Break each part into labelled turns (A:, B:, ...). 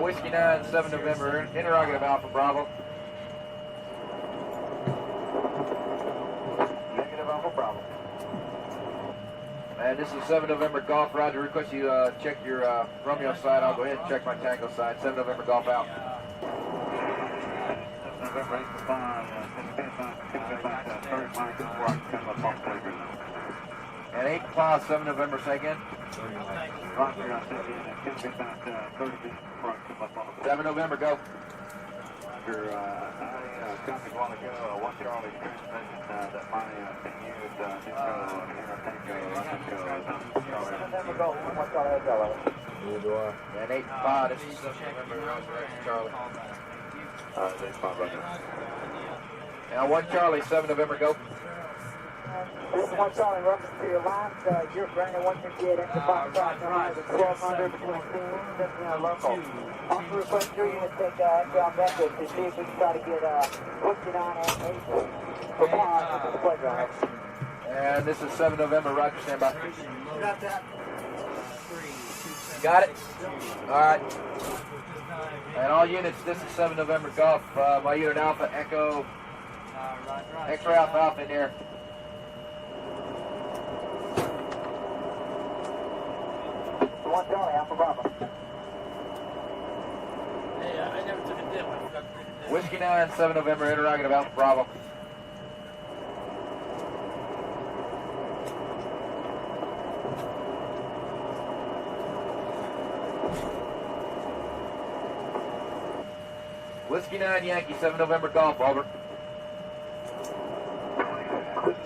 A: Whiskey 9, 7 November, interrogative Alpha Bravo. Negative Alpha Bravo. And this is 7 November Golf. Roger, request you check your Romeo side. I'll go ahead and check my Tango side. 7 November Golf out. November 8-5, and 8-5, 7 November, say again. 7 November, go. I copied a while ago, 1 Charlie transmission that my thing used, November, go, 1 Charlie, and 8-5, this is 7 November, Charlie. 8-5 right now. Now 1 Charlie, 7 November, go.
B: This is 1 Charlie, reference to your last, you're granted 158 extra 5 stars, 1200 between teams, and local. Also request your unit take outbound message to see if we can try to get Whiskey 9 and 8 for pause at the playground.
A: And this is 7 November, Roger, stand by.
B: Got that.
A: Got it? Alright. And all units, this is 7 November Golf. My unit Alpha, Echo, X-ray Alpha Alpha in there.
B: One Charlie, Alpha Bravo.
C: Yeah, I never took a dip.
A: Whiskey 9, 7 November, interrogative Alpha Bravo. Whiskey 9, Yankee, 7 November Golf, over.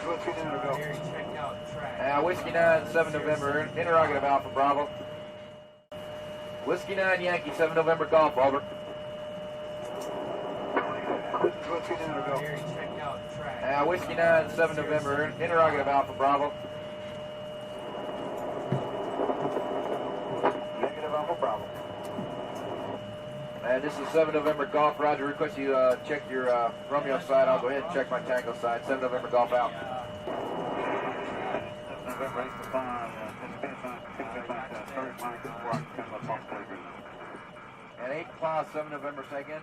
A: Whiskey 9, go. Whiskey 9, 7 November, interrogative Alpha Bravo. Whiskey 9, Yankee, 7 November Golf, over. Whiskey 9, go. Whiskey 9, 7 November, interrogative Alpha Bravo. Negative Alpha Bravo. And this is 7 November Golf. Roger, request you check your Romeo side. I'll go ahead and check my Tango side. 7 November Golf out. November 8-5, and 8-5, 7 November, say again.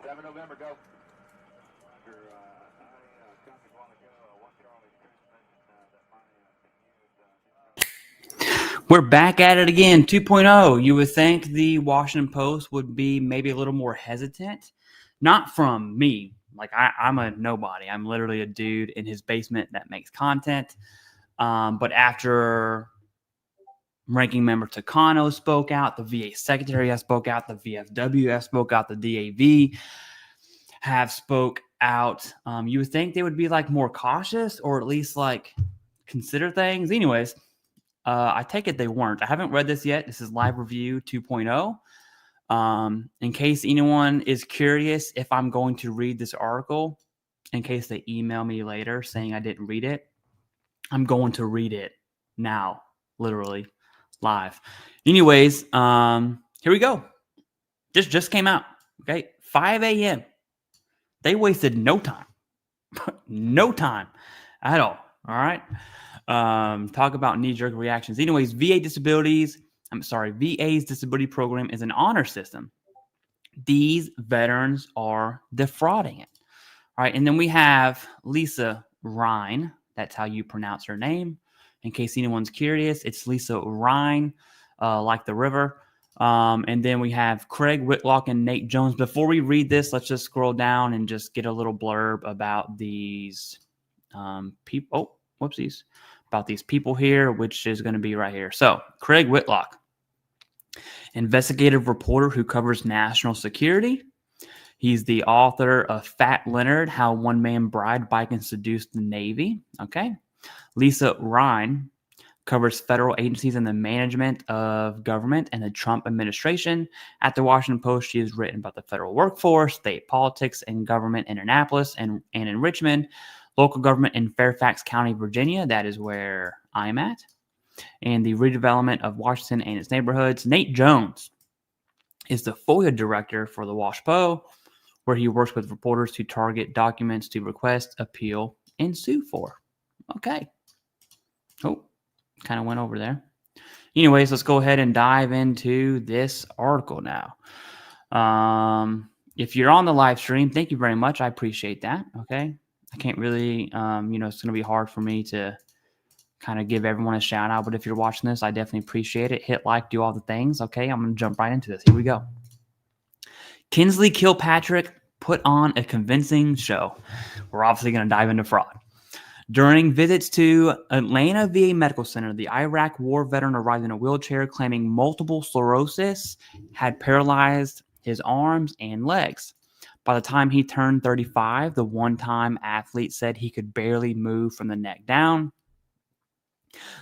A: 7 November, go.
D: We're back at it again, 2.0. You would think the Washington Post would be maybe a little more hesitant. Not from me. Like, I'm a nobody. I'm literally a dude in his basement that makes content. But after Ranking Member Takano spoke out, the VA Secretary has spoke out, the VFW has spoke out, the DAV have spoke out. You would think they would be like more cautious or at least like consider things. Anyways, I take it they weren't. I haven't read this yet. This is live review 2.0. In case anyone is curious if I'm going to read this article, in case they email me later saying I didn't read it, I'm going to read it now, literally live. Anyways, here we go. This just came out. Okay, 5 a.m. They wasted no time, no time at all. All right. Talk about knee-jerk reactions. Anyways, VA's disability program is an honor system. These veterans are defrauding it. All right. And then we have Lisa Rhine. That's how you pronounce her name. In case anyone's curious, it's Lisa Rhine, like the river. And then we have Craig Whitlock and Nate Jones. Before we read this, let's just scroll down and just get a little blurb about these people. Oh, whoopsies. About these people here, which is going to be right here. So, Craig Whitlock, investigative reporter who covers national security. He's the author of Fat Leonard, How One Man Bribed Bike and Seduced the Navy. Okay. Lisa Rhine covers federal agencies and the management of government and the Trump administration. At the Washington Post, she has written about the federal workforce, state politics, and government in Annapolis and in Richmond, local government in Fairfax County, Virginia. That is where I'm at. And the redevelopment of Washington and its neighborhoods. Nate Jones is the FOIA director for the WashPo, where he works with reporters to target documents to request, appeal, and sue for. Okay. Oh, kind of went over there. Anyways, let's go ahead and dive into this article now. If you're on the live stream, thank you very much. I appreciate that. Okay. I can't really, it's going to be hard for me to kind of give everyone a shout out. But if you're watching this, I definitely appreciate it. Hit like, do all the things. Okay. I'm going to jump right into this. Here we go. Kinsley Kilpatrick put on a convincing show. We're obviously going to dive into fraud. During visits to Atlanta VA Medical Center, the Iraq war veteran arrived in a wheelchair claiming multiple sclerosis had paralyzed his arms and legs. By the time he turned 35, the one-time athlete said he could barely move from the neck down,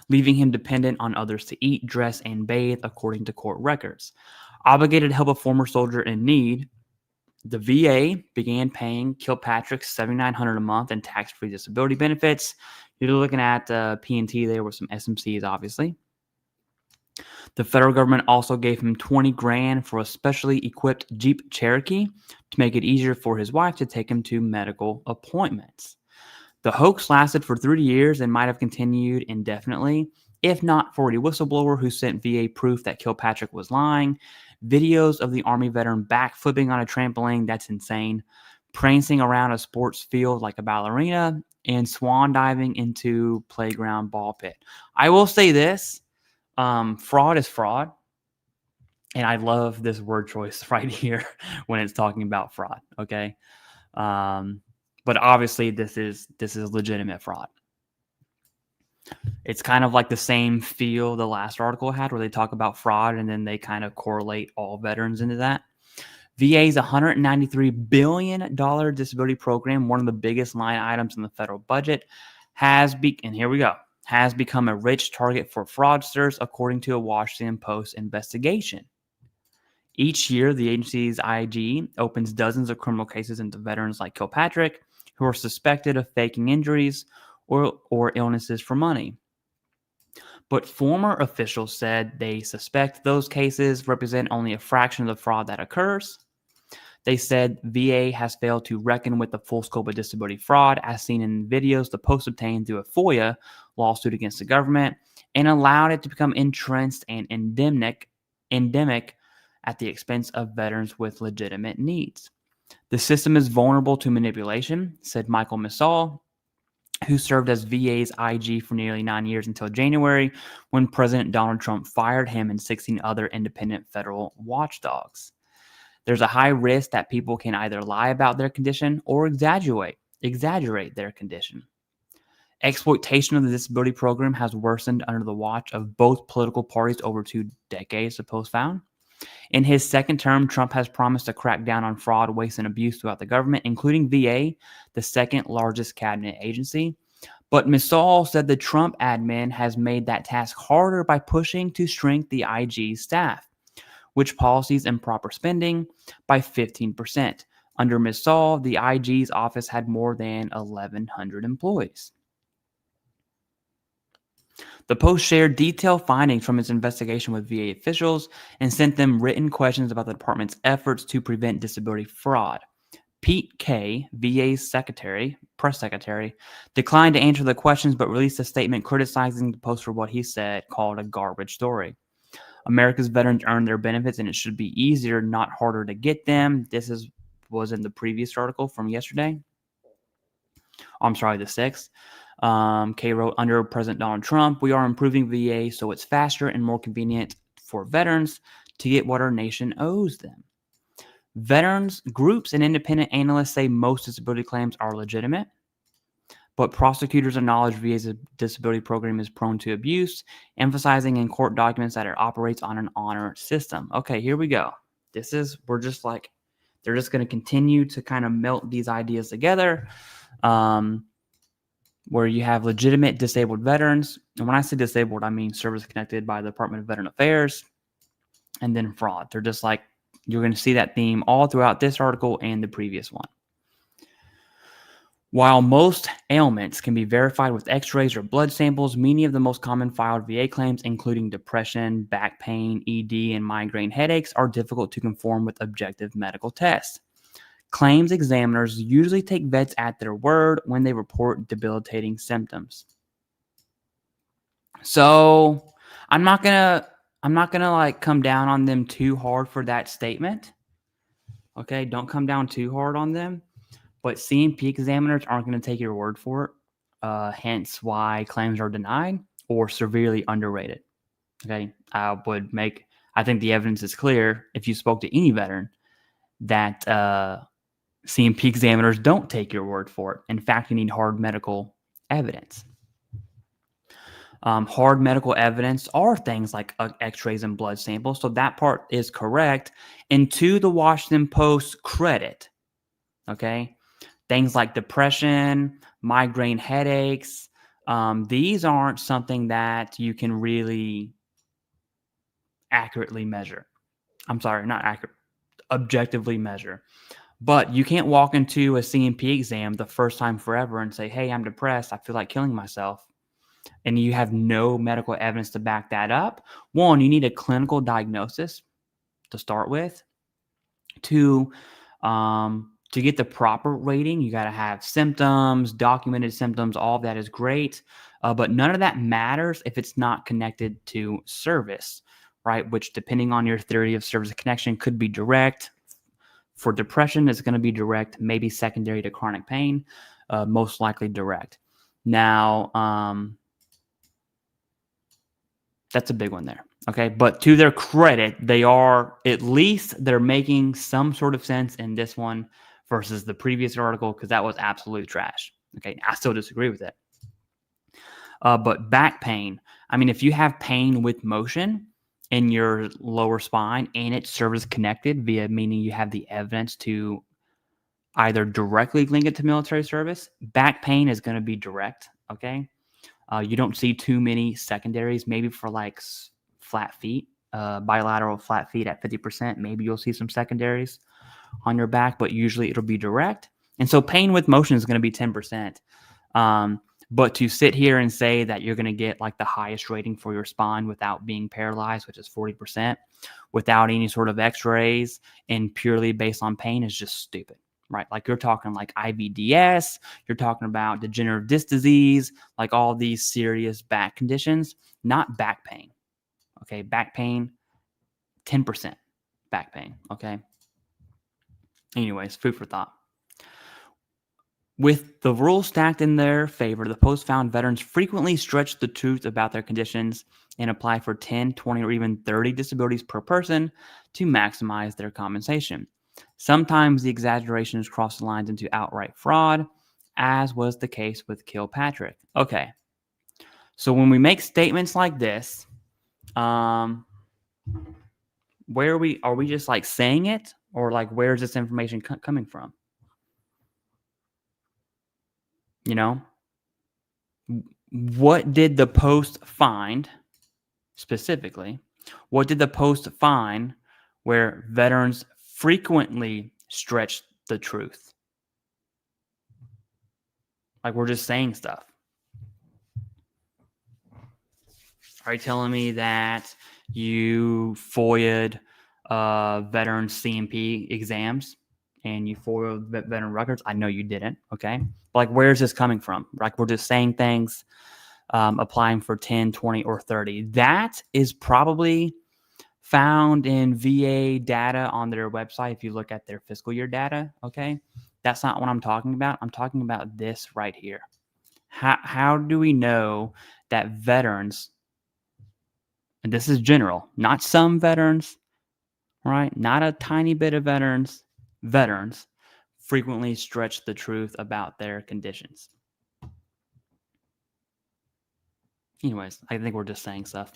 D: leaving him dependent on others to eat, dress, and bathe, according to court records. Obligated to help a former soldier in need, the VA began paying Kilpatrick $7,900 a month in tax-free disability benefits. You're looking at P&T there with some SMCs, obviously. The federal government also gave him $20,000 for a specially equipped Jeep Cherokee to make it easier for his wife to take him to medical appointments. The hoax lasted for 3 years and might have continued indefinitely, if not for a whistleblower who sent VA proof that Kilpatrick was lying. Videos of the Army veteran backflipping on a trampoline, that's insane, prancing around a sports field like a ballerina, and swan diving into playground ball pit. I will say this, fraud is fraud, and I love this word choice right here when it's talking about fraud, okay? But obviously this is legitimate fraud. It's kind of like the same feel the last article had where they talk about fraud and then they kind of correlate all veterans into that. VA's $193 billion disability program, one of the biggest line items in the federal budget, has become a rich target for fraudsters, according to a Washington Post investigation. Each year, the agency's IG opens dozens of criminal cases into veterans like Kilpatrick, who are suspected of faking injuries or illnesses for money. But former officials said they suspect those cases represent only a fraction of the fraud that occurs. They said VA has failed to reckon with the full scope of disability fraud, as seen in videos the Post obtained through a FOIA lawsuit against the government, and allowed it to become entrenched and endemic at the expense of veterans with legitimate needs. The system is vulnerable to manipulation, said Michael Missal, who served as VA's IG for nearly 9 years until January, when President Donald Trump fired him and 16 other independent federal watchdogs. There's a high risk that people can either lie about their condition or exaggerate their condition. Exploitation of the disability program has worsened under the watch of both political parties over 2 decades, the Post found. In his second term, Trump has promised to crack down on fraud, waste, and abuse throughout the government, including VA, the second largest cabinet agency. But Missal said the Trump admin has made that task harder by pushing to shrink the IG staff, which policies improper spending by 15%. Under Missal, the IG's office had more than 1,100 employees. The Post shared detailed findings from its investigation with VA officials and sent them written questions about the department's efforts to prevent disability fraud. Pete Kay, VA's press secretary, declined to answer the questions but released a statement criticizing the Post for what he said called a garbage story. America's veterans earn their benefits and it should be easier, not harder to get them. This was in the previous article from yesterday. I'm sorry, the 6th. Kay wrote, under President Donald Trump, we are improving VA so it's faster and more convenient for veterans to get what our nation owes them. Veterans groups and independent analysts say most disability claims are legitimate, but prosecutors acknowledge VA's disability program is prone to abuse, emphasizing in court documents that it operates on an honor system. Okay, here we go. They're just going to continue to kind of melt these ideas together. Where you have legitimate disabled veterans. And when I say disabled, I mean service connected by the Department of Veteran Affairs, and then fraud. They're just like, you're going to see that theme all throughout this article and the previous one. While most ailments can be verified with x-rays or blood samples, many of the most common filed VA claims, including depression, back pain, ED, and migraine headaches, are difficult to conform with objective medical tests. Claims examiners usually take vets at their word when they report debilitating symptoms. So I'm not gonna like come down on them too hard for that statement. Okay, don't come down too hard on them. But CMP examiners aren't going to take your word for it. Hence why claims are denied or severely underrated. Okay, I think the evidence is clear if you spoke to any veteran that CMP examiners don't take your word for it. In fact, you need hard medical evidence. Hard medical evidence are things like x-rays and blood samples. So that part is correct. And to the Washington Post credit, okay, things like depression, migraine headaches, these aren't something that you can really accurately measure. I'm sorry, not accurate, objectively measure. But you can't walk into a CMP exam the first time forever and say, hey, I'm depressed. I feel like killing myself. And you have no medical evidence to back that up. One, you need a clinical diagnosis to start with. Two, to get the proper rating, you got to have symptoms, documented symptoms. All of that is great. But none of that matters if it's not connected to service, right? Which, depending on your theory of service connection, could be direct. For depression, it's going to be direct, maybe secondary to chronic pain, most likely direct. Now, that's a big one there. Okay. But to their credit, they're making some sort of sense in this one versus the previous article, because that was absolute trash. Okay. I still disagree with it. But back pain, I mean, if you have pain with motion in your lower spine and it's service connected meaning you have the evidence to either directly link it to military service, back pain is going to be direct. Okay. You don't see too many secondaries, maybe for like flat feet, bilateral flat feet at 50%. Maybe you'll see some secondaries on your back, but usually it'll be direct. And so pain with motion is going to be 10%. But to sit here and say that you're going to get like the highest rating for your spine without being paralyzed, which is 40%, without any sort of x-rays and purely based on pain is just stupid. Right? Like you're talking like IVDS, you're talking about degenerative disc disease, like all these serious back conditions, not back pain. Okay. Back pain, 10% back pain. Okay. Anyways, food for thought. With the rules stacked in their favor, the Post found veterans frequently stretch the truth about their conditions and apply for 10, 20, or even 30 disabilities per person to maximize their compensation. Sometimes the exaggerations cross the lines into outright fraud, as was the case with Kilpatrick. Okay. So when we make statements like this, where are we just like saying it, or like where's this information coming from? You know, what did the Post find specifically? What did the Post find where veterans frequently stretch the truth? Like we're just saying stuff. Are you telling me that you FOIA'd veteran CMP exams and you FOIA'd veteran records? I know you didn't. Okay. But like, where's this coming from? Like, we're just saying things, applying for 10, 20, or 30. That is probably found in VA data on their website. If you look at their fiscal year data, okay, that's not what I'm talking about. I'm talking about this right here. How do we know that veterans, and this is general, not some veterans, right? Not a tiny bit of veterans frequently stretch the truth about their conditions. Anyways, I think we're just saying stuff.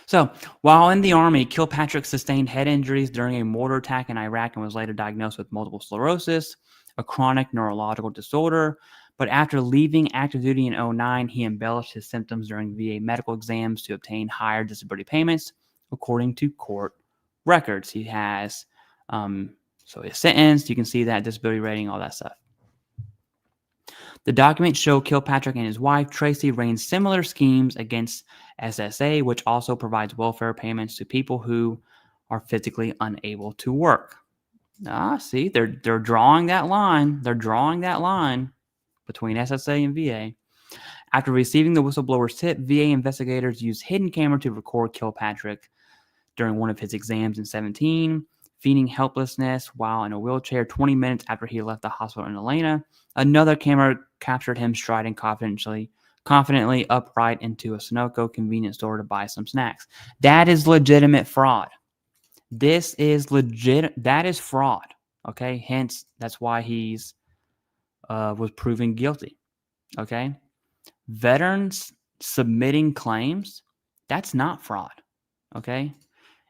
D: So, while in the Army, Kilpatrick sustained head injuries during a mortar attack in Iraq and was later diagnosed with multiple sclerosis, a chronic neurological disorder. But after leaving active duty in 2009, he embellished his symptoms during VA medical exams to obtain higher disability payments, according to court records. He has, so his sentence, you can see that disability rating, all that stuff. The documents show Kilpatrick and his wife, Tracy, ran similar schemes against SSA, which also provides welfare payments to people who are physically unable to work. See, they're drawing that line. They're drawing that line between SSA and VA. After receiving the whistleblower's tip, VA investigators used hidden camera to record Kilpatrick during one of his exams in 2017, feigning helplessness while in a wheelchair 20 minutes after he left the hospital in Atlanta. Another camera captured him striding confidently upright into a Sunoco convenience store to buy some snacks. That is legitimate fraud. This is legit. That is fraud. Okay. Hence, that's why he's was proven guilty. Okay. Veterans submitting claims, that's not fraud. Okay.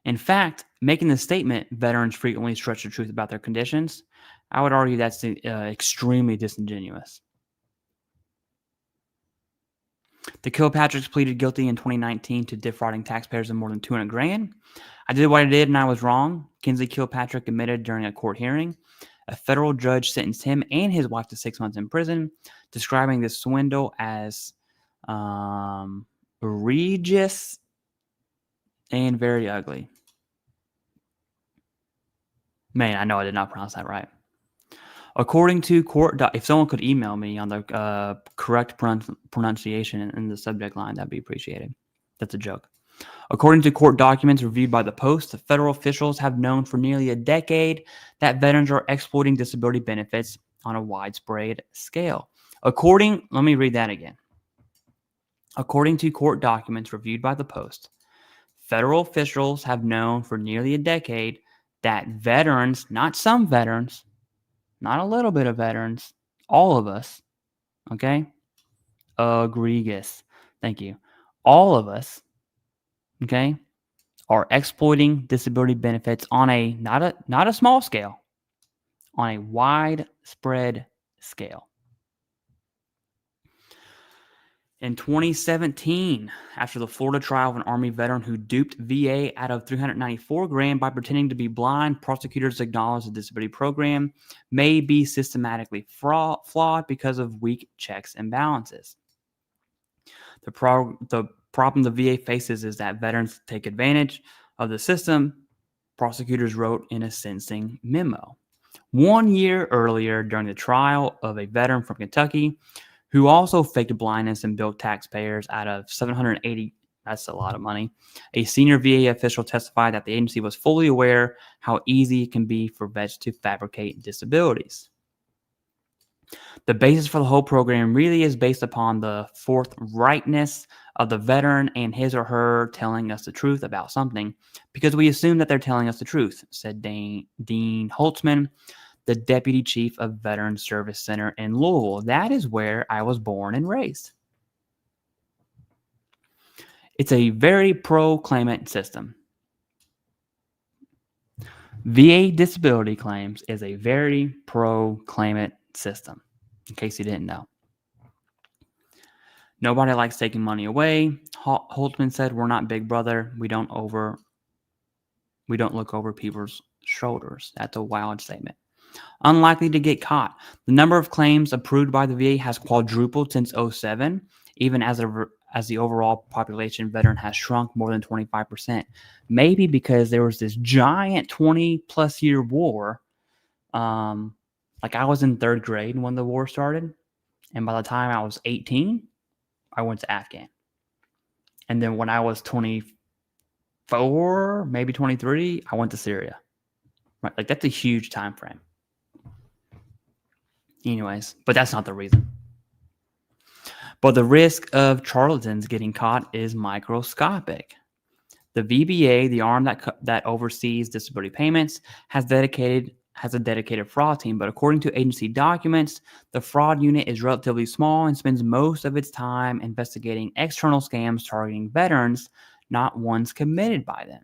D: In fact, making the statement, veterans frequently stretch the truth about their conditions, I would argue that's extremely disingenuous. The Kilpatricks pleaded guilty in 2019 to defrauding taxpayers of more than $200,000. I did what I did and I was wrong. Kinsley Kilpatrick admitted during a court hearing. A federal judge sentenced him and his wife to 6 months in prison, describing this swindle as egregious and very ugly. Man, I know I did not pronounce that right. According to court, if someone could email me on the correct pronunciation in the subject line, that'd be appreciated. That's a joke. According to court documents reviewed by the Post, the federal officials have known for nearly a decade that veterans are exploiting disability benefits on a widespread scale. Let me read that again. According to court documents reviewed by the Post, federal officials have known for nearly a decade that veterans, not some veterans, not a little bit of veterans, all of us, okay? Egregious. Thank you. All of us, okay, are exploiting disability benefits on a not a small scale, on a widespread scale. In 2017, after the Florida trial of an Army veteran who duped VA out of $394,000 by pretending to be blind, prosecutors acknowledged the disability program may be systematically flawed because of weak checks and balances. The problem the VA faces is that veterans take advantage of the system, prosecutors wrote in a sentencing memo. 1 year earlier, during the trial of a veteran from Kentucky, who also faked blindness and billed taxpayers out of $780, that's a lot of money, a senior VA official testified that the agency was fully aware how easy it can be for vets to fabricate disabilities. The basis for the whole program really is based upon the forthrightness of the veteran and his or her telling us the truth about something, because we assume that they're telling us the truth, said Dean Holtzman, the deputy chief of Veteran Service Center in Louisville. That is where I was born and raised. It's a very pro-claimant system. VA disability claims is a very pro-claimant system, in case you didn't know. Nobody likes taking money away. Holtzman said, "We're not Big Brother. We don't look over people's shoulders." That's a wild statement. Unlikely to get caught. The number of claims approved by the VA has quadrupled since 2007, even as the overall population veteran has shrunk more than 25%. Maybe because there was this giant 20-plus year war. Like I was in 3rd grade when the war started, and by the time I was 18, I went to Afghan. And then when I was 24, maybe 23, I went to Syria. Right? Like that's a huge time frame. Anyways, but that's not the reason. But the risk of charlatans getting caught is microscopic. The VBA, the arm that oversees disability payments, has a dedicated fraud team. But according to agency documents, the fraud unit is relatively small and spends most of its time investigating external scams targeting veterans, not ones committed by them.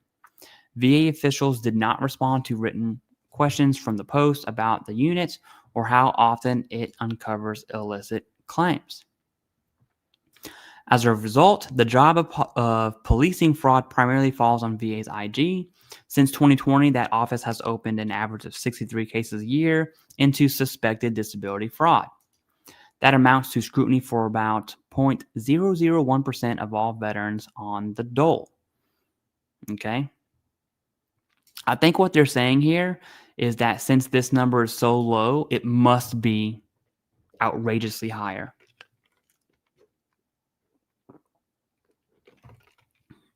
D: VA officials did not respond to written questions from the Post about the unit or how often it uncovers illicit claims. As a result, the job of policing fraud primarily falls on VA's IG. Since 2020, that office has opened an average of 63 cases a year into suspected disability fraud. That amounts to scrutiny for about 0.001% of all veterans on the dole. Okay? I think what they're saying here is that since this number is so low, it must be outrageously higher.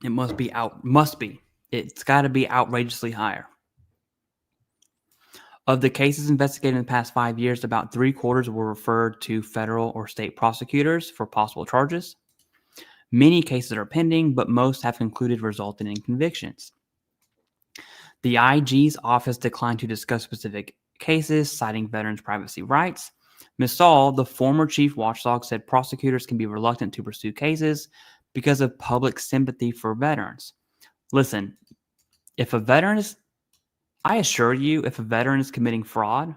D: It must be. It's got to be outrageously higher. Of the cases investigated in the past 5 years, about 3/4 were referred to federal or state prosecutors for possible charges. Many cases are pending, but most have concluded resulting in convictions. The IG's office declined to discuss specific cases, citing veterans' privacy rights. Ms. Saul, the former chief watchdog, said prosecutors can be reluctant to pursue cases because of public sympathy for veterans. Listen, I assure you, if a veteran is committing fraud,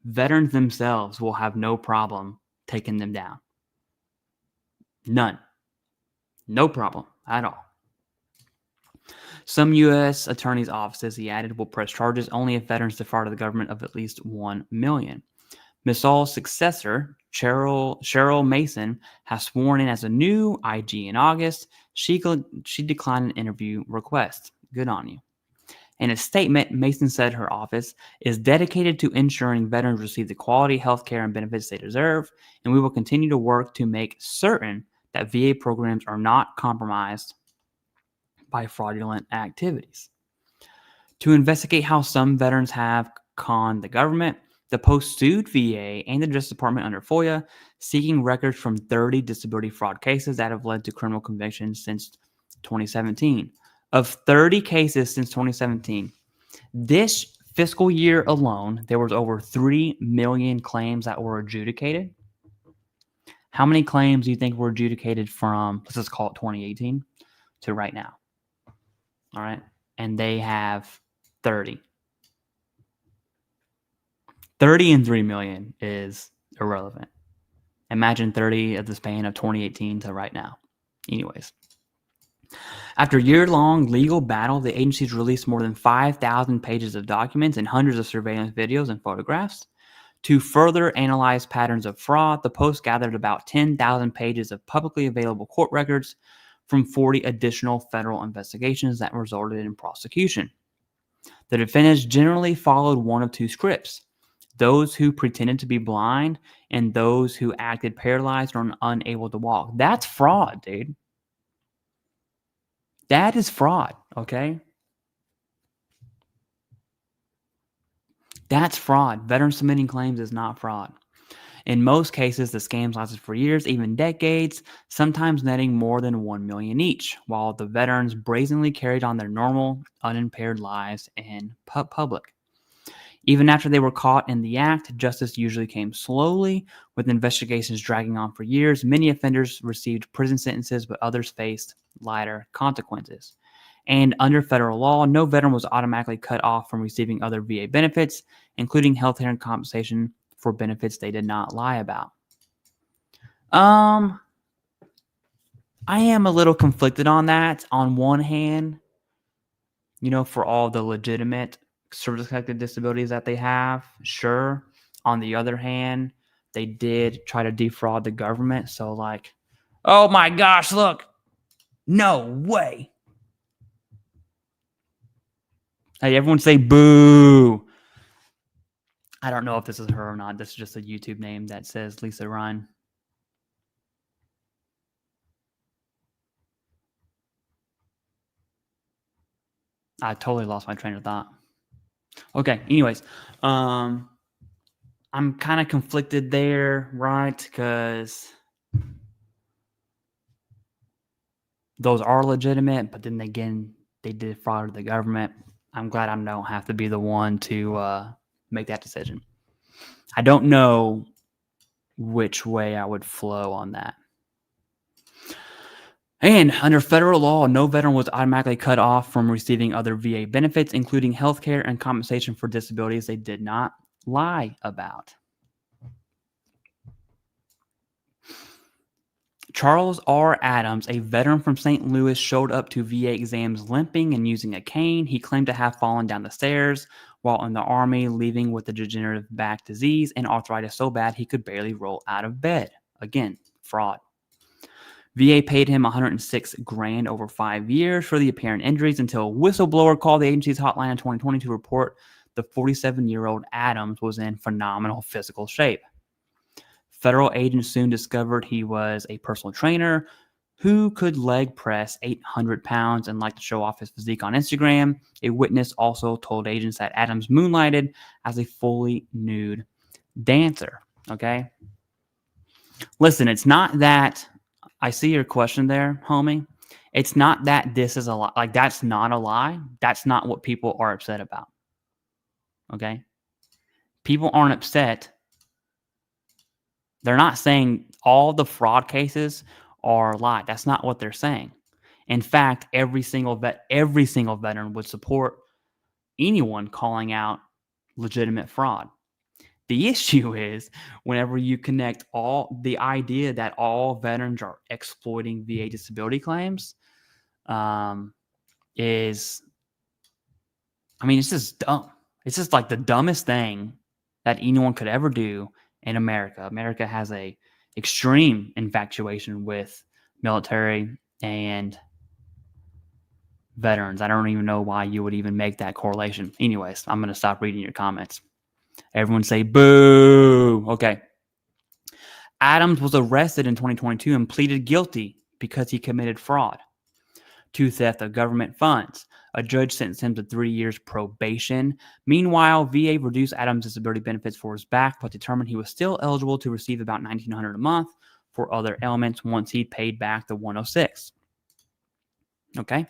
D: veterans themselves will have no problem taking them down. None. No problem at all. Some U.S. attorneys' offices, he added, will press charges only if veterans defrauded the government of at least $1 million. Ms. Saul's successor, Cheryl Mason, has sworn in as a new IG in August. She declined an interview request. Good on you. In a statement, Mason said her office is dedicated to ensuring veterans receive the quality health care and benefits they deserve, and we will continue to work to make certain that VA programs are not compromised by fraudulent activities. To investigate how some veterans have conned the government, the Post sued VA and the Justice Department under FOIA, seeking records from 30 disability fraud cases that have led to criminal convictions since 2017. Of 30 cases since 2017, this fiscal year alone, there was over 3 million claims that were adjudicated. How many claims do you think were adjudicated from, let's just call it 2018, to right now? All right. And they have 30. 30 and 3 million is irrelevant. Imagine 30 of the span of 2018 to right now. Anyways. After a year-long legal battle, the agencies released more than 5,000 pages of documents and hundreds of surveillance videos and photographs. To further analyze patterns of fraud, the Post gathered about 10,000 pages of publicly available court records from 40 additional federal investigations that resulted in prosecution. The defendants generally followed one of two scripts: those who pretended to be blind and those who acted paralyzed or unable to walk. That's fraud, dude. That is fraud, okay? That's fraud. Veteran submitting claims is not fraud. In most cases, the scams lasted for years, even decades, sometimes netting more than $1 million each, while the veterans brazenly carried on their normal, unimpaired lives in public. Even after they were caught in the act, justice usually came slowly, with investigations dragging on for years. Many offenders received prison sentences, but others faced lighter consequences. And under federal law, no veteran was automatically cut off from receiving other VA benefits, including health care and compensation for benefits they did not lie about. I am a little conflicted on that. On one hand, for all the legitimate service-connected disabilities that they have, sure. On the other hand, they did try to defraud the government. So oh my gosh, look, no way. Hey, everyone say boo. I don't know if this is her or not. This is just a YouTube name that says Lisa Ryan. I totally lost my train of thought. Okay, anyways, I'm kind of conflicted there, right? Because those are legitimate, but then again, they did fraud the government. I'm glad I don't have to be the one to make that decision. I don't know which way I would flow on that. And under federal law, no veteran was automatically cut off from receiving other VA benefits, including health care and compensation for disabilities they did not lie about. Charles R. Adams, a veteran from St. Louis, showed up to VA exams limping and using a cane. He claimed to have fallen down the stairs while in the Army, leaving with a degenerative back disease and arthritis so bad he could barely roll out of bed. Again, fraud. VA paid him $106,000 over 5 years for the apparent injuries until a whistleblower called the agency's hotline in 2020 to report the 47-year-old Adams was in phenomenal physical shape. Federal agents soon discovered he was a personal trainer who could leg press 800 pounds and like to show off his physique on Instagram. A witness also told agents that Adams moonlighted as a fully nude dancer. Okay. Listen, it's not that I see your question there, homie. It's not that this is a lie. Like, that's not a lie. That's not what people are upset about. Okay. People aren't upset. They're not saying all the fraud cases are a lie. That's not what they're saying. In fact, every single veteran would support anyone calling out legitimate fraud. The issue is whenever you connect all the idea that all veterans are exploiting VA disability claims, it's just dumb. It's just like the dumbest thing that anyone could ever do in America. America has a extreme infatuation with military and veterans. I don't even know why you would even make that correlation. Anyways, I'm going to stop reading your comments. Everyone say boo. Okay. Adams was arrested in 2022 and pleaded guilty because he committed fraud to theft of government funds. A judge sentenced him to 3 years probation. Meanwhile, VA reduced Adams' disability benefits for his back, but determined he was still eligible to receive about $1,900 a month for other ailments once he'd paid back the $106. Okay.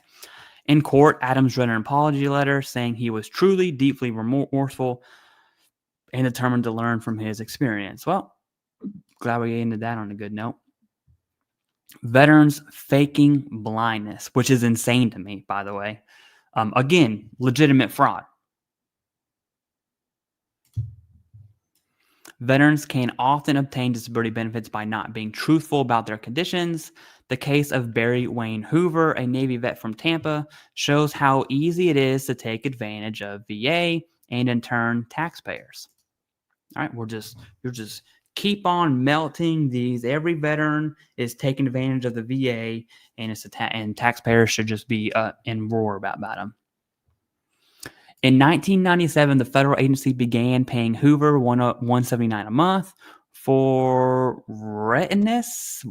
D: In court, Adams read an apology letter saying he was truly, deeply remorseful and determined to learn from his experience. Well, glad we ended that on a good note. Veterans faking blindness, which is insane to me, by the way. Again, legitimate fraud. Veterans can often obtain disability benefits by not being truthful about their conditions. The case of Barry Wayne Hoover, a Navy vet from Tampa, shows how easy it is to take advantage of VA and in turn taxpayers. All right, you're just keep on melting these. Every veteran is taking advantage of the VA, and taxpayers should just be in roar about them. In 1997, the federal agency began paying Hoover $179 a month for retinitis,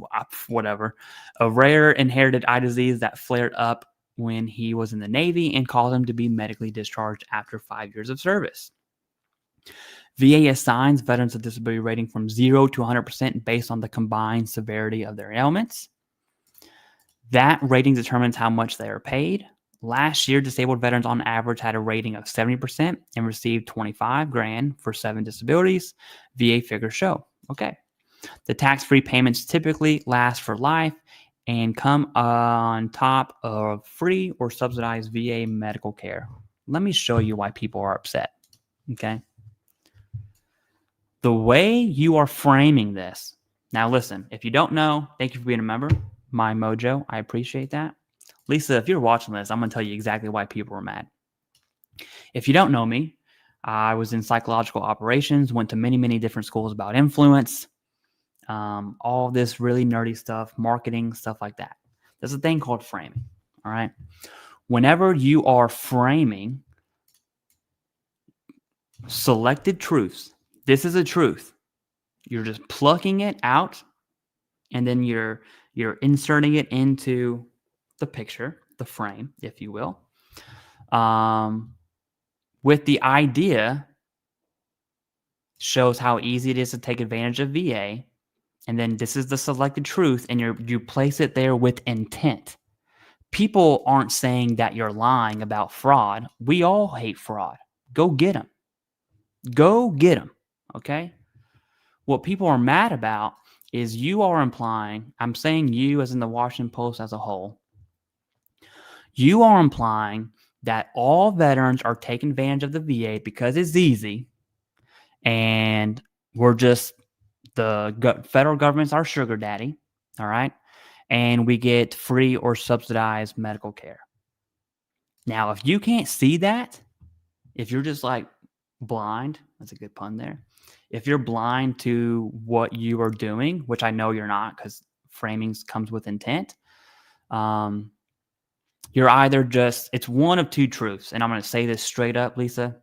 D: whatever, a rare inherited eye disease that flared up when he was in the Navy and caused him to be medically discharged after 5 years of service. VA assigns veterans a disability rating from 0 to 100% based on the combined severity of their ailments. That rating determines how much they are paid. Last year, disabled veterans on average had a rating of 70% and received $25,000 for 7 disabilities. VA figures show. Okay. The tax-free payments typically last for life and come on top of free or subsidized VA medical care. Let me show you why people are upset. Okay. The way you are framing this. Now, listen, if you don't know, thank you for being a member. My Mojo, I appreciate that. Lisa, if you're watching this, I'm going to tell you exactly why people are mad. If you don't know me, I was in psychological operations, went to many, many different schools about influence, all this really nerdy stuff, marketing, stuff like that. There's a thing called framing, all right? Whenever you are framing selected truths, this is a truth. You're just plucking it out, and then you're inserting it into the picture, the frame, if you will, with the idea shows how easy it is to take advantage of VA, and then this is the selected truth, and you place it there with intent. People aren't saying that you're lying about fraud. We all hate fraud. Go get them. Go get them, okay? What people are mad about is you are implying, I'm saying you as in the Washington Post as a whole, you are implying that all veterans are taking advantage of the VA because it's easy and we're just, the federal government's our sugar daddy, all right? And we get free or subsidized medical care. Now, if you can't see that, if you're just like blind, that's a good pun there. If you're blind to what you are doing, which I know you're not because framings comes with intent, you're either just, it's one of two truths. And I'm going to say this straight up, Lisa.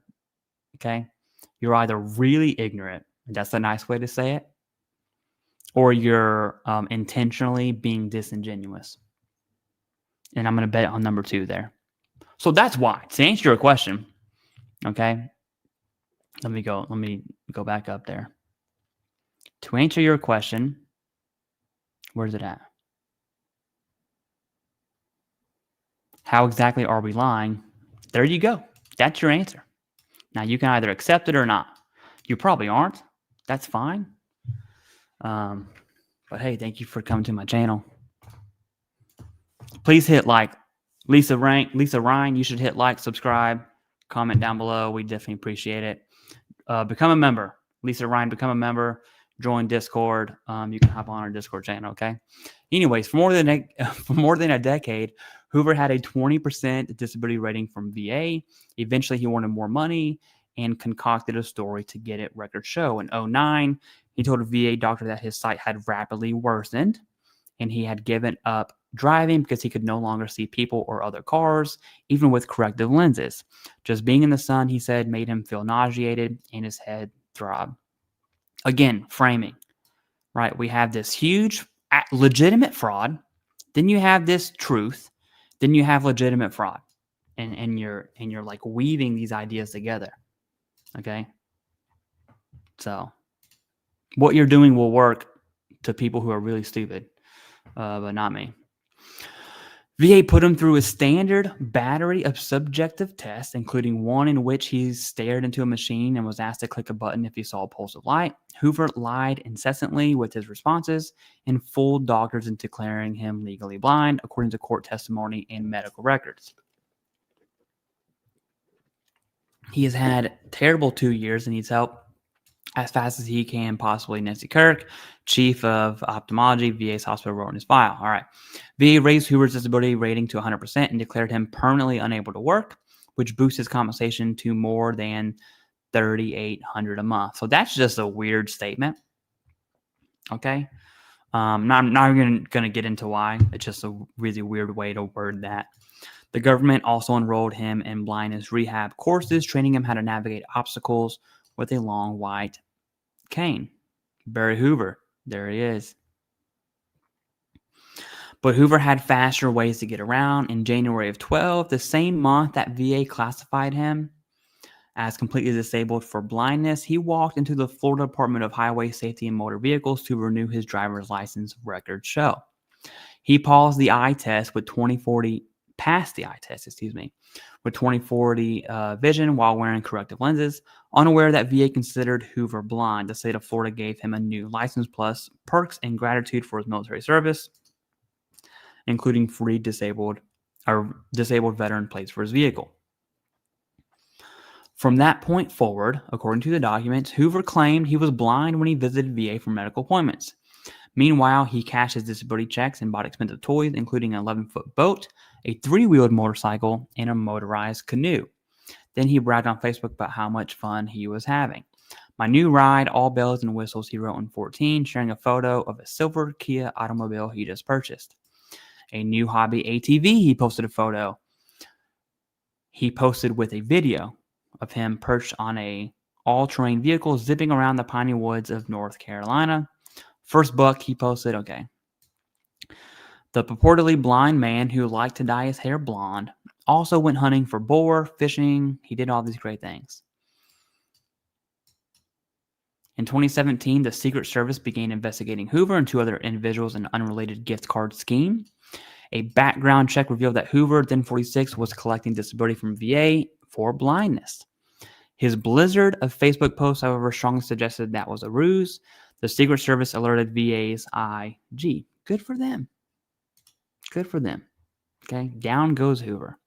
D: Okay. You're either really ignorant, and that's a nice way to say it, or you're intentionally being disingenuous. And I'm going to bet on number 2 there. So that's why. To answer your question, okay, let me go back up there. To answer your question, where's it at? How exactly are we lying? There you go. That's your answer. Now, you can either accept it or not. You probably aren't. That's fine. But hey, thank you for coming to my channel. Please hit like. Lisa Ryan, you should hit like, subscribe, comment down below. We definitely appreciate it. Become a member. Lisa Ryan, become a member. Join Discord. You can hop on our Discord channel, okay? Anyways, for more than a decade, Hoover had a 20% disability rating from VA. Eventually, he wanted more money and concocted a story to get it record show. In 2009, he told a VA doctor that his sight had rapidly worsened and he had given up driving because he could no longer see people or other cars, even with corrective lenses. Just being in the sun, he said, made him feel nauseated and his head throb. Again, framing, right? We have this huge legitimate fraud. Then you have this truth. Then you have legitimate fraud. And you're like weaving these ideas together. Okay? So what you're doing will work to people who are really stupid, but not me. VA put him through a standard battery of subjective tests, including one in which he stared into a machine and was asked to click a button if he saw a pulse of light. Hoover lied incessantly with his responses and fooled doctors into declaring him legally blind, according to court testimony and medical records. He has had terrible 2 years and needs help as fast as he can possibly. Nancy Kirk, chief of ophthalmology, VA's hospital, wrote in his file. All right. VA raised Hoover's disability rating to 100% and declared him permanently unable to work, which boosts his compensation to more than $3,800 a month. So that's just a weird statement. Okay. Not even going to get into why. It's just a really weird way to word that. The government also enrolled him in blindness rehab courses, training him how to navigate obstacles with a long white cane. Barry Hoover. There he is. But Hoover had faster ways to get around. In January of 2012, the same month that VA classified him as completely disabled for blindness, he walked into the Florida Department of Highway Safety and Motor Vehicles to renew his driver's license record show. He passed the eye test with 20/40 vision while wearing corrective lenses. Unaware that VA considered Hoover blind, the state of Florida gave him a new license plus perks in gratitude for his military service, including free disabled veteran plates for his vehicle. From that point forward, according to the documents, Hoover claimed he was blind when he visited VA for medical appointments. Meanwhile, he cashed his disability checks and bought expensive toys, including an 11-foot boat, a 3-wheeled motorcycle, and a motorized canoe. Then he bragged on Facebook about how much fun he was having. My new ride, all bells and whistles, he wrote in 2014, sharing a photo of a silver Kia automobile he just purchased. A new hobby ATV, he posted a photo. He posted with a video of him perched on a all-terrain vehicle zipping around the piney woods of North Carolina. First buck he posted, okay. The purportedly blind man who liked to dye his hair blonde also went hunting for boar, fishing. He did all these great things. In 2017, the Secret Service began investigating Hoover and 2 other individuals in an unrelated gift card scheme. A background check revealed that Hoover, then 46, was collecting disability from VA for blindness. His blizzard of Facebook posts, however, strongly suggested that was a ruse. The Secret Service alerted VA's IG. Good for them. Good for them. Okay, down goes Hoover.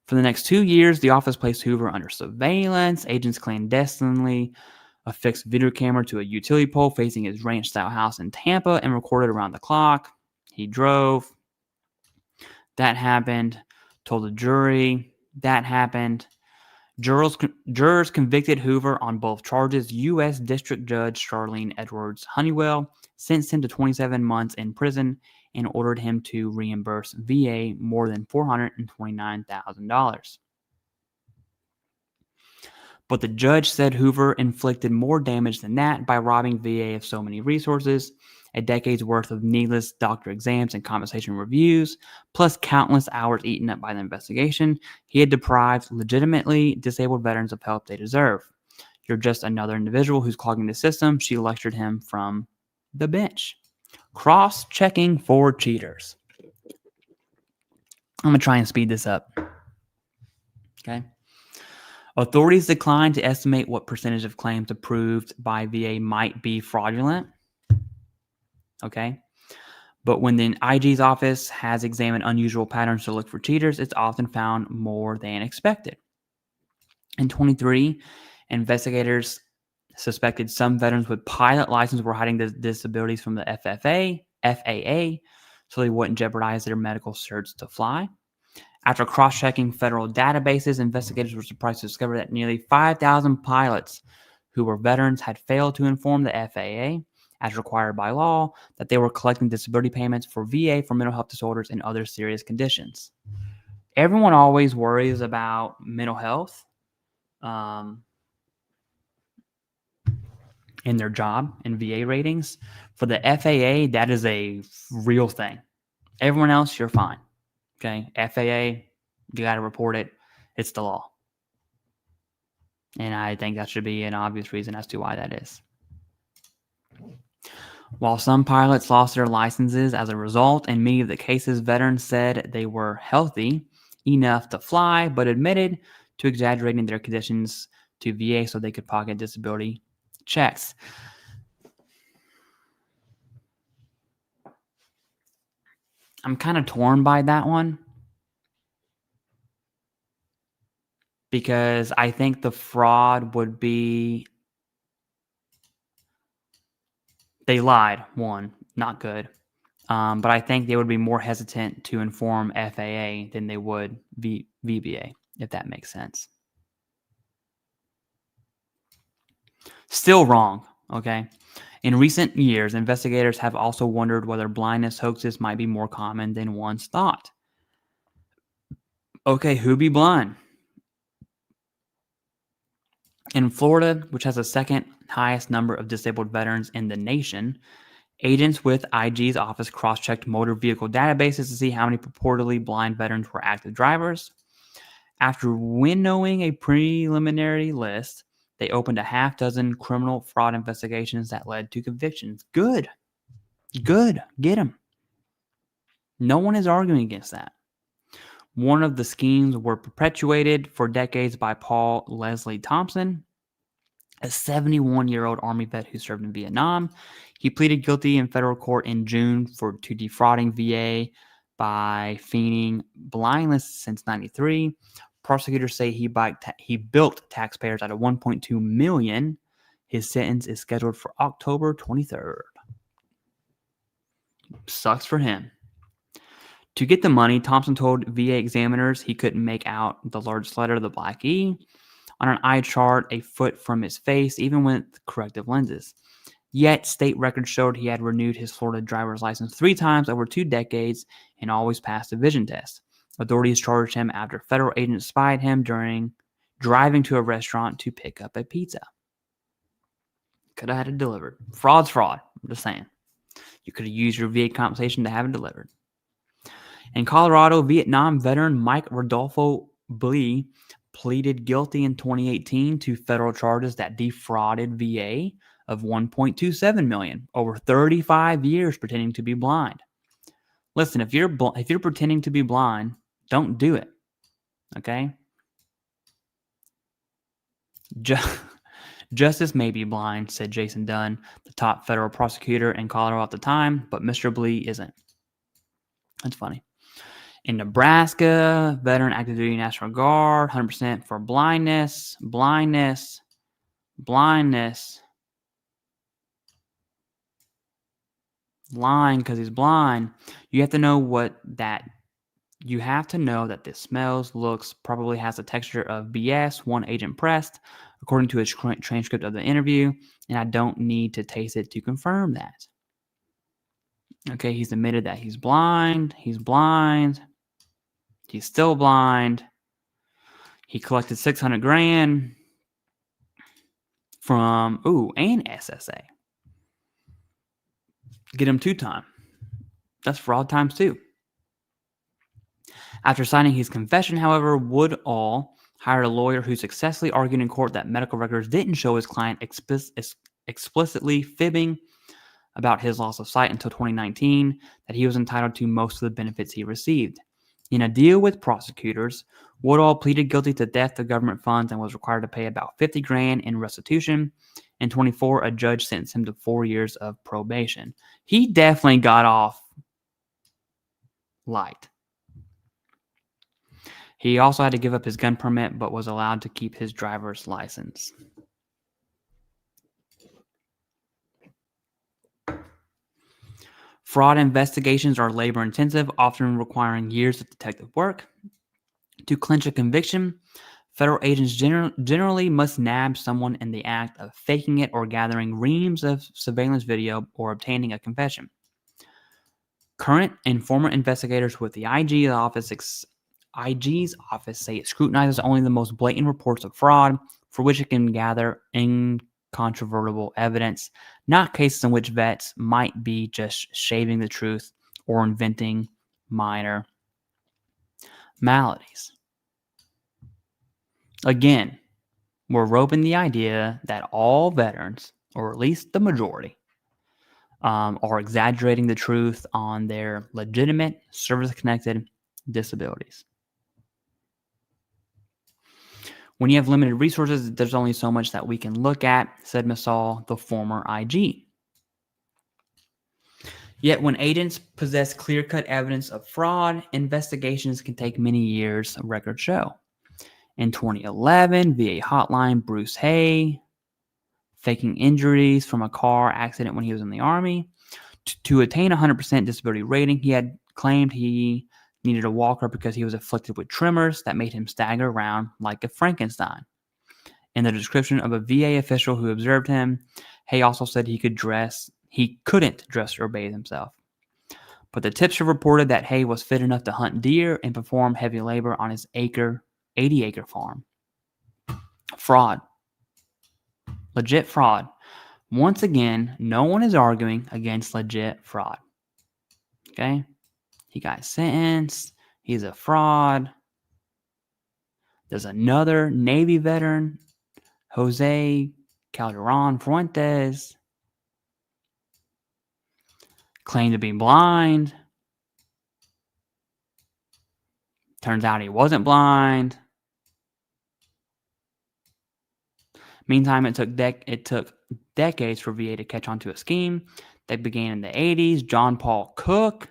D: For the next 2 years, the office placed Hoover under surveillance. Agents clandestinely affixed video camera to a utility pole facing his ranch-style house in Tampa and recorded around the clock. He drove. That happened. Told the jury. That happened. Jurors convicted Hoover on both charges. U.S. District Judge Charlene Edwards Honeywell sentenced him to 27 months in prison and ordered him to reimburse VA more than $429,000. But the judge said Hoover inflicted more damage than that by robbing VA of so many resources, a decade's worth of needless doctor exams and compensation reviews, plus countless hours eaten up by the investigation. He had deprived legitimately disabled veterans of help they deserve. You're just another individual who's clogging the system, she lectured him from the bench. Cross-checking for cheaters. I'm going to try and speed this up. Okay. Authorities declined to estimate what percentage of claims approved by VA might be fraudulent. Okay. But when the IG's office has examined unusual patterns to look for cheaters, it's often found more than expected. In 23, investigators suspected some veterans with pilot license were hiding the disabilities from the FAA, so they wouldn't jeopardize their medical certs to fly. After cross-checking federal databases, investigators were surprised to discover that nearly 5,000 pilots who were veterans had failed to inform the FAA, as required by law, that they were collecting disability payments for VA for mental health disorders and other serious conditions. Everyone always worries about mental health in their job and VA ratings. For the FAA, that is a real thing. Everyone else, you're fine. Okay, FAA, you got to report it. It's the law. And I think that should be an obvious reason as to why that is. While some pilots lost their licenses as a result, in many of the cases, veterans said they were healthy enough to fly, but admitted to exaggerating their conditions to VA so they could pocket disability checks. I'm kind of torn by that one, because I think the fraud would be they lied. One, not good. But I think they would be more hesitant to inform FAA than they would VBA, if that makes sense. Still wrong, okay? In recent years, investigators have also wondered whether blindness hoaxes might be more common than once thought. Okay, who be blind? In Florida, which has the second highest number of disabled veterans in the nation, agents with IG's office cross-checked motor vehicle databases to see how many purportedly blind veterans were active drivers. After winnowing a preliminary list, they opened a half dozen criminal fraud investigations that led to convictions. Good. Get them. No one is arguing against that. One of the schemes were perpetuated for decades by Paul Leslie Thompson, a 71-year-old Army vet who served in Vietnam. He pleaded guilty in federal court in June to defrauding VA by feigning blindness since 93. Prosecutors say he bilked taxpayers out of $1.2 million. His sentence is scheduled for October 23rd. Sucks for him. To get the money, Thompson told VA examiners he couldn't make out the largest letter, the black E, on an eye chart a foot from his face, even with corrective lenses. Yet, state records showed he had renewed his Florida driver's license 3 times over 2 decades and always passed a vision test. Authorities charged him after federal agents spied him during driving to a restaurant to pick up a pizza. Could have had it delivered. Fraud's fraud. I'm just saying. You could have used your VA compensation to have it delivered. In Colorado, Vietnam veteran Mike Rodolfo Blee pleaded guilty in 2018 to federal charges that defrauded VA of $1.27 million over 35 years pretending to be blind. Listen, if you're pretending to be blind, don't do it. Okay? Justice may be blind, said Jason Dunn, the top federal prosecutor in Colorado at the time, but Mr. Blee isn't. That's funny. In Nebraska, veteran active duty National Guard, 100% for blindness. Lying because he's blind. You have to know that this smells, looks, probably has a texture of BS, one agent pressed, according to a transcript of the interview, and I don't need to taste it to confirm that. Okay, he's admitted that he's blind. He's still blind. He collected $600,000. and SSA. Get him 2 times. That's fraud times 2. After signing his confession, however, Woodall hired a lawyer who successfully argued in court that medical records didn't show his client explicitly fibbing about his loss of sight until 2019, that he was entitled to most of the benefits he received. In a deal with prosecutors, Woodall pleaded guilty to theft of government funds and was required to pay about $50,000 in restitution. In 2024, a judge sentenced him to 4 years of probation. He definitely got off light. He also had to give up his gun permit, but was allowed to keep his driver's license. Fraud investigations are labor-intensive, often requiring years of detective work. To clinch a conviction, federal agents generally must nab someone in the act of faking it or gathering reams of surveillance video or obtaining a confession. Current and former investigators with the IG's office say it scrutinizes only the most blatant reports of fraud for which it can gather incontrovertible evidence, not cases in which vets might be just shaving the truth or inventing minor maladies. Again, we're roping the idea that all veterans, or at least the majority, are exaggerating the truth on their legitimate service-connected disabilities. When you have limited resources, there's only so much that we can look at, said Massal, the former IG. Yet when agents possess clear-cut evidence of fraud, investigations can take many years, records show. In 2011, VA hotline Bruce Hay, faking injuries from a car accident when he was in the Army. To attain 100% disability rating, he had claimed he needed a walker because he was afflicted with tremors that made him stagger around like a Frankenstein. In the description of a VA official who observed him, Hay also said he couldn't dress or bathe himself. But the tipster reported that Hay was fit enough to hunt deer and perform heavy labor on his 80-acre farm. Fraud. Legit fraud. Once again, no one is arguing against legit fraud. Okay? He got sentenced. He's a fraud. There's another Navy veteran, Jose Calderon Fuentes, claimed to be blind. Turns out he wasn't blind. Meantime, it took decades for VA to catch on to a scheme that began in the 80s. John Paul Cook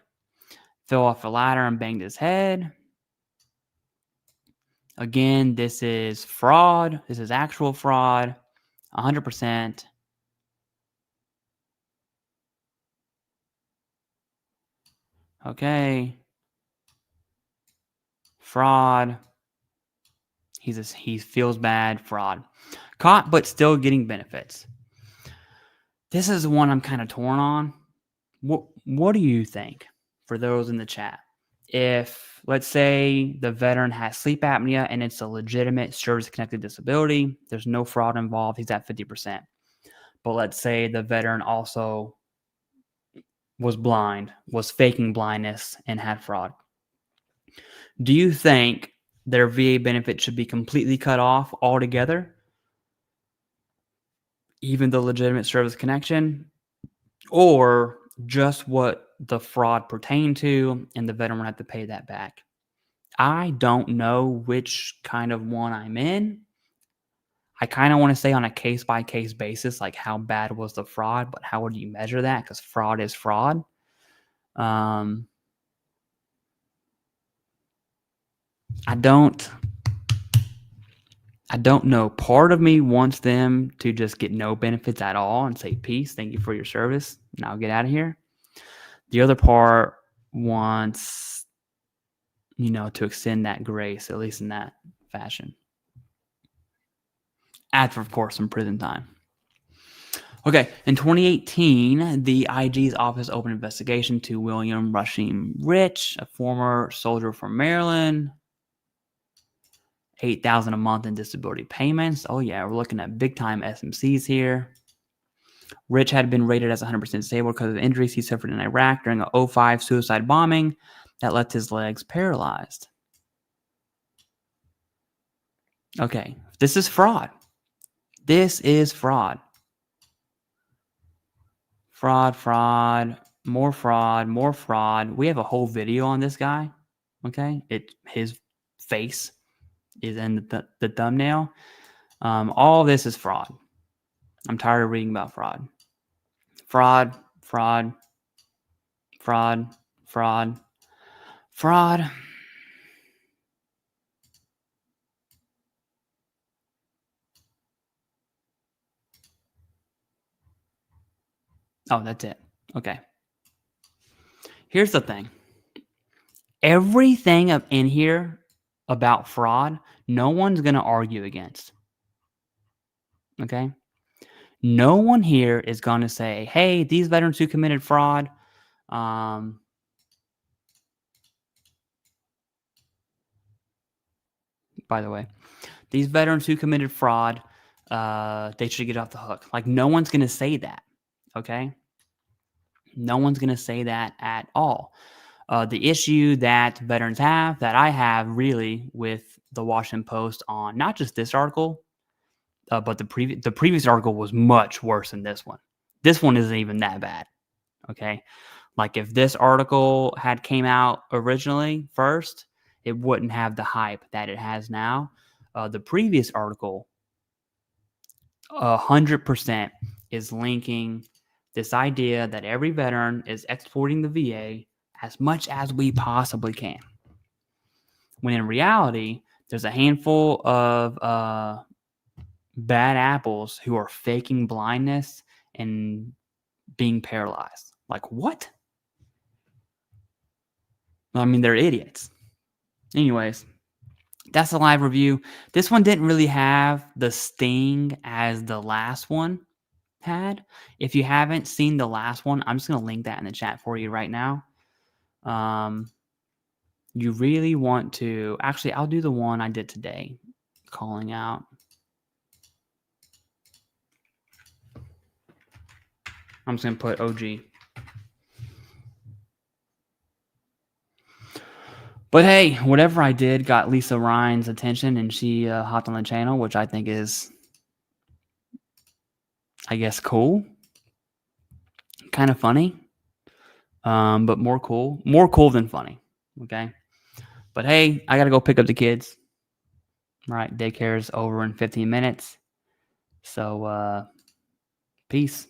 D: fell off a ladder and banged his head. Again, this is fraud. This is actual fraud. 100%. Okay. Fraud. He feels bad. Fraud. Caught, but still getting benefits. This is the one I'm kind of torn on. What do you think, for those in the chat? If, let's say, the veteran has sleep apnea and it's a legitimate service-connected disability, there's no fraud involved, he's at 50%. But let's say the veteran also was blind, was faking blindness, and had fraud. Do you think their VA benefit should be completely cut off altogether, even the legitimate service connection, or just what the fraud pertained to and the veteran would have to pay that back? I don't know which kind of one I'm in. I kind of want to say on a case-by-case basis, like how bad was the fraud, but how would you measure that? Because fraud is fraud. I don't know. Part of me wants them to just get no benefits at all and say, peace, thank you for your service, and I'll get out of here. The other part wants, to extend that grace, at least in that fashion. After, of course, some prison time. Okay, in 2018, the IG's office opened an investigation to William Rushing Rich, a former soldier from Maryland, $8,000 a month in disability payments. Oh yeah, we're looking at big time SMCs here. Rich had been rated as 100% stable because of injuries he suffered in Iraq during a 2005 suicide bombing that left his legs paralyzed. Okay, this is fraud. This is fraud. Fraud, fraud, more fraud, more fraud. We have a whole video on this guy. Okay, his face is in the thumbnail. All this is fraud. I'm tired of reading about fraud. Fraud, fraud, fraud, fraud, fraud. Oh, that's it. Okay. Here's the thing. Everything up in here about fraud, no one's going to argue against. Okay? No one here is going to say, hey, these veterans who committed fraud, by the way, these veterans who committed fraud, they should get off the hook. Like, no one's going to say that. Okay? No one's going to say that at all. The issue that veterans have, that I have really with the Washington Post on not just this article, but the previous article was much worse than this one. This one isn't even that bad. Okay. Like if this article had came out originally first, it wouldn't have the hype that it has now. The previous article, 100% is linking this idea that every veteran is exporting the VA as much as we possibly can. When in reality, there's a handful of bad apples who are faking blindness and being paralyzed. Like, what? I mean, they're idiots. Anyways, that's the live review. This one didn't really have the sting as the last one had. If you haven't seen the last one, I'm just going to link that in the chat for you right now. You really want to... Actually, I'll do the one I did today, calling out. I'm just going to put OG. But hey, whatever I did got Lisa Ryan's attention, and she hopped on the channel, which I think is, I guess, cool. Kind of funny. But more cool. More cool than funny. Okay? But hey, I got to go pick up the kids. Right? Daycare is over in 15 minutes. So, peace.